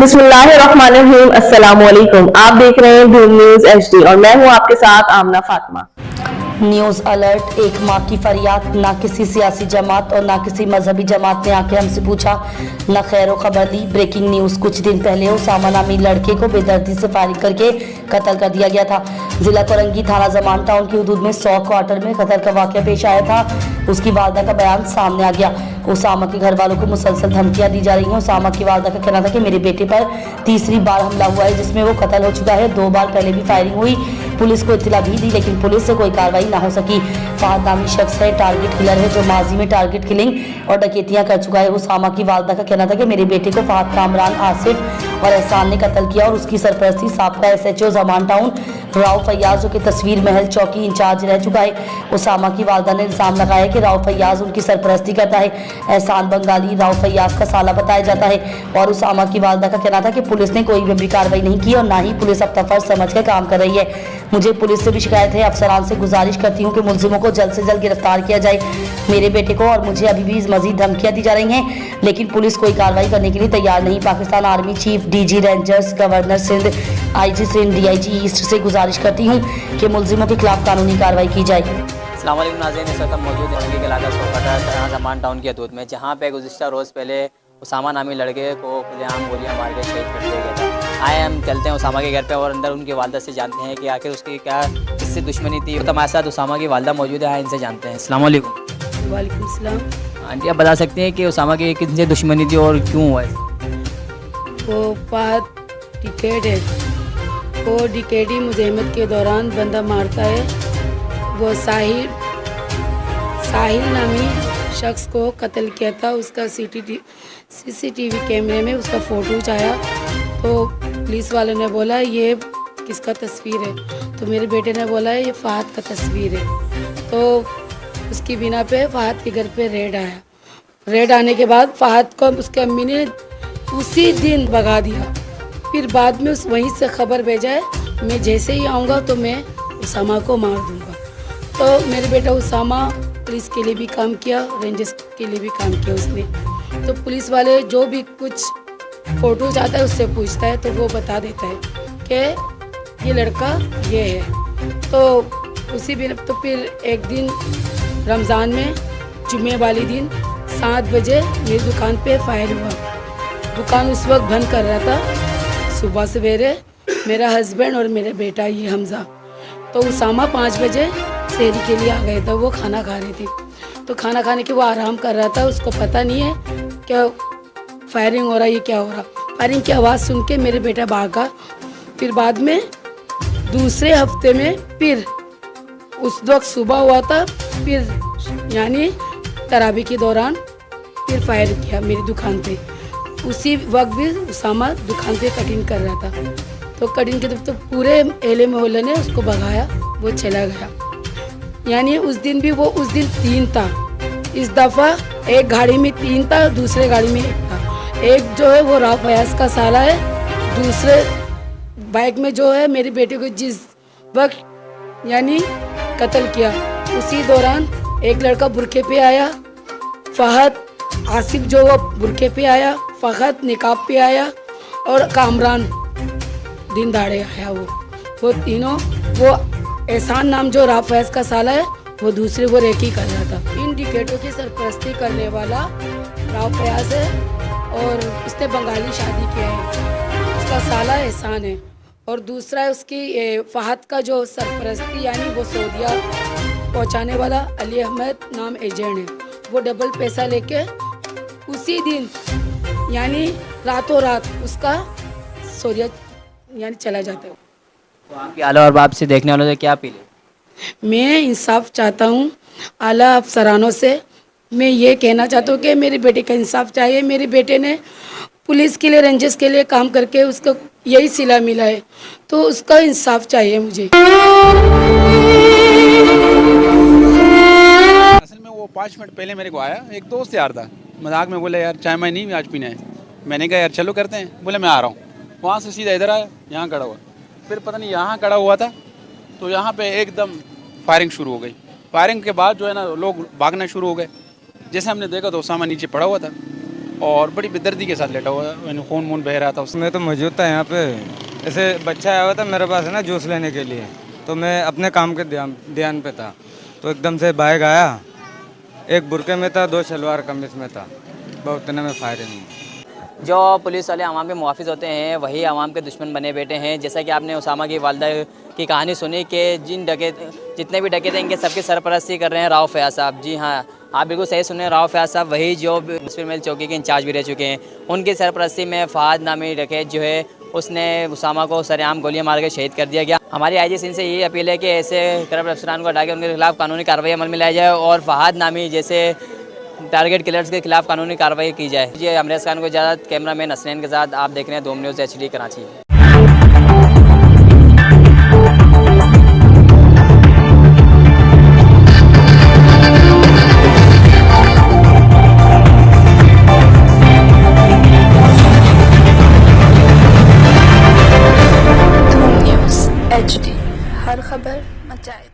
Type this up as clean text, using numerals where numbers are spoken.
बिस्मिल्लाहिर्रहमानिर्रहीम। अस्सलाम वालेकुम। आप देख रहे हैं धूम न्यूज HD और मैं हूं आपके साथ आमना फातिमा। News alert. एक माँ की फरियाद। ना किसी सियासी जमात और ना किसी मजहबी जमात ने आके हमसे पूछा, न खैर खबर दी। Breaking news. कुछ दिन पहले उसामा नामी लड़के को बेदर्दी से फायरिंग करके कत्ल कर दिया गया था। जिला कोरंगी थाना जमान टाउन की हदूद में 100 क्वार्टर में कत्ल का वाक़या पेश आया था। उसकी वालदा का बयान सामने आ गया। उसामा के घर वालों को मुसलसल धमकियां दी जा रही हैं। उसामा की वालदा का कहना था कि मेरे बेटे पर तीसरी बार हमला हुआ है, जिसमें वो कत्ल हो चुका है। 2 बार पहले भी फायरिंग हुई। पुलिस को इत्तला भी दी, लेकिन पुलिस से कोई कार्रवाई ना हो सकी। फहद नामी शख्स है, टारगेट किलर है, जो माजी में टारगेट किलिंग और डकैतियां कर चुका है। उसामा की वालदा का कहना था कि मेरे बेटे को फहद कामरान, आसिफ और एहसान ने कत्ल किया और उसकी सरपरस्ती साबका SHO जमान टाउन राव फैयाज, जो कि तस्वीर महल चौकी इंचार्ज रह चुका है। उसामा की वालदा ने इल्जाम लगाया कि राव फैयाज उनकी सरपरस्ती करता है। एहसान बंगाली राव फैयाज का साला बताया जाता है। और उसामा की वालदा का कहना था कि पुलिस ने कोई भी कार्रवाई नहीं की और ना ही पुलिस अब तफर समझ कर काम कर रही है। मुझे पुलिस से भी शिकायत है। अफसरान से गुजारिश करती हूँ कि मुलजिमों को जल्द से जल्द गिरफ्तार किया जाए। मेरे बेटे को और मुझे अभी भी मजीद धमकियां दी जा रही हैं, लेकिन पुलिस कोई कार्रवाई करने के लिए तैयार नहीं। Pakistan army chief, DG rangers, governor Sindh, IG Sindh, DIG east से गुजारिश करती हूँ कि मुलजिमों के खिलाफ कानूनी कार्रवाई की जाए। अस्सलाम वालेकुम नाज़रीन, इस वक्त हम मौजूद हैं के इलाका सोफा जमान टाउन की हदूद में, जहाँ पे गुज़िश्ता रोज़ पहले उसामा नामी लड़के को खुलेआम गोलियाँ मार के शहीद कर दिया गया था। आए हम चलते हैं उसामा के घर पे और अंदर उनकी वालदा से जानते हैं कि आखिर उसकी क्या किससे दुश्मनी थी। तो हमारे साथ उसामा की वालदा मौजूद है, आए इनसे जानते हैं। अस्सलाम वालेकुम। वालेकुम सलाम। आंटी, आप बता सकते हैं कि उसामा की किससे दुश्मनी थी और क्यों हुआ है? वो फहद डिकेड है, वो डिकेडी मुज़ाहमत के दौरान बंदा मारता है। वो साहिल नामी शख्स को कत्ल किया था। उसका CCTV कैमरे में उसका फ़ोटो आया, तो पुलिस वालों ने बोला ये किसका तस्वीर है, तो मेरे बेटे ने बोला ये फहद का तस्वीर है। तो उसकी बिना पे फहद के घर पे रेड आया। रेड आने के बाद फहद को उसके अम्मी ने उसी दिन भगा दिया। फिर बाद में उस वहीं से खबर भेजा है, मैं जैसे ही आऊँगा तो मैं उसामा को मार दूँगा। तो मेरे बेटा उसामा पुलिस के लिए भी काम किया, रेंजर्स के लिए भी काम किया उसने। तो पुलिस वाले जो भी कुछ फ़ोटो चाहता है उससे पूछता है, तो वो बता देता है कि ये लड़का ये है। तो उसी दिन तो फिर एक दिन रमज़ान में जुम्मे वाली दिन 7 बजे मेरी दुकान पे फायर हुआ। दुकान उस वक्त बंद कर रहा था। सुबह सवेरे मेरा हस्बैंड और मेरा बेटा ये हमज़ा, तो उसामा 5 बजे शहरी के लिए आ गए थे। वो खाना खा रही थी, तो खाना खाने के वो आराम कर रहा था। उसको पता नहीं है क्या फायरिंग हो रहा है, ये क्या हो रहा। फायरिंग की आवाज़ सुन के मेरे बेटा भागा। फिर बाद में दूसरे हफ्ते में फिर उस वक्त सुबह हुआ था, फिर यानी तरावी के दौरान फिर फायर किया मेरी दुकान पे। उसी वक्त भी उसामा दुकान पे कटिंग कर रहा था। तो कटिंग के तो पूरे एले मोहल्ले ने उसको भगाया, वो चला गया। यानी उस दिन भी वो उस दिन 3 था। इस दफ़ा एक गाड़ी में 3 था, दूसरे गाड़ी में 1 था। एक जो है वो राव फयाज का साला है, दूसरे बाइक में जो है मेरे बेटे को जिस वक्त यानी कत्ल किया, उसी दौरान एक लड़का बुरके पे आया, फहद आसिफ जो वो बुरके पे आया, फहद निकाब पे आया और कामरान दिन दाड़े आया। वो तीनों, वो एहसान नाम जो राव फैज का साला है, वो दूसरे वो रेकी कर रहा था। इन डिकेटों की सरपरस्ती करने वाला राव फयाज है और उसने बंगाली शादी किया है। उसका साला एहसान है और दूसरा है उसकी फहद का जो सरपरस्ती यानी वो सऊदिया पहुंचाने वाला अली अहमद नाम एजेंट है। वो डबल पैसा लेके उसी दिन यानी रातों रात उसका सऊदिया यानी चला जाता है। तो आपके आला और बाप से देखने वालों से क्या अपील है? मैं इंसाफ चाहता हूँ आला अफसरानों से। मैं ये कहना चाहता हूँ कि मेरे बेटे का इंसाफ चाहिए। मेरे बेटे ने पुलिस के लिए, रेंजर्स के लिए काम करके उसको यही सिला मिला है, तो उसका इंसाफ चाहिए मुझे। असल में वो 5 मिनट पहले मेरे को आया, एक दोस्त यार था, मजाक में बोले यार चाय मैं नहीं आज पीना है। मैंने कहा यार चलो करते हैं, बोले मैं आ रहा हूँ। वहाँ से सीधा इधर आया, यहाँ खड़ा हुआ। फिर पता नहीं यहाँ खड़ा हुआ था तो यहाँ पे एकदम फायरिंग शुरू हो गई। फायरिंग के बाद जो है ना लोग भागना शुरू हो गए। जैसे हमने देखा तो उसामा नीचे पड़ा हुआ था। और बड़ी बेदर्दी के साथ लेटा हुआ, मैंने खून वून बह रहा था उसमें। मैं तो मौजूद था यहाँ पे। ऐसे बच्चा आया हुआ था मेरे पास है ना जूस लेने के लिए, तो मैं अपने काम के ध्यान पे था, तो एकदम से बाइक आया, एक बुरके में था, 2 शलवार कमीज में था, बहुत इतने में फायरिंग। जो पुलिस वाले आवाम के मुहाफिज होते हैं वही आवाम के दुश्मन बने बैठे हैं। जैसा कि आपने उसामा की वालदा की कहानी सुनी कि जितने भी डकैत हैं इनके सबकी सरपरस्ती कर रहे हैं राव फयाज साहब। जी हाँ, आप बिल्कुल सही सुन रहे हैं, राव फयाज साहब वही जो मुस्लिम मिल चौकी के इंचार्ज भी रह चुके हैं। उनकी सरपरस्ती में फहद नामी डकैत जो है उसने उसामा को सरेआम गोलियां मार के शहीद कर दिया गया। हमारी आईजी सिंध से यही अपील है कि ऐसे करप्ट अफसरान को हटा के उनके खिलाफ कानूनी कार्रवाई अमल में लाई जाए और फहद नामी जैसे टारगेट किलर्स के खिलाफ कानूनी कार्रवाई की जाए। ये अमरेज खान को इजाज़त, कैमरामैन हसनैन के साथ आप देख रहे हैं धूम न्यूज़ HD कराची। धूम न्यूज़ HD, हर खबर मचाए।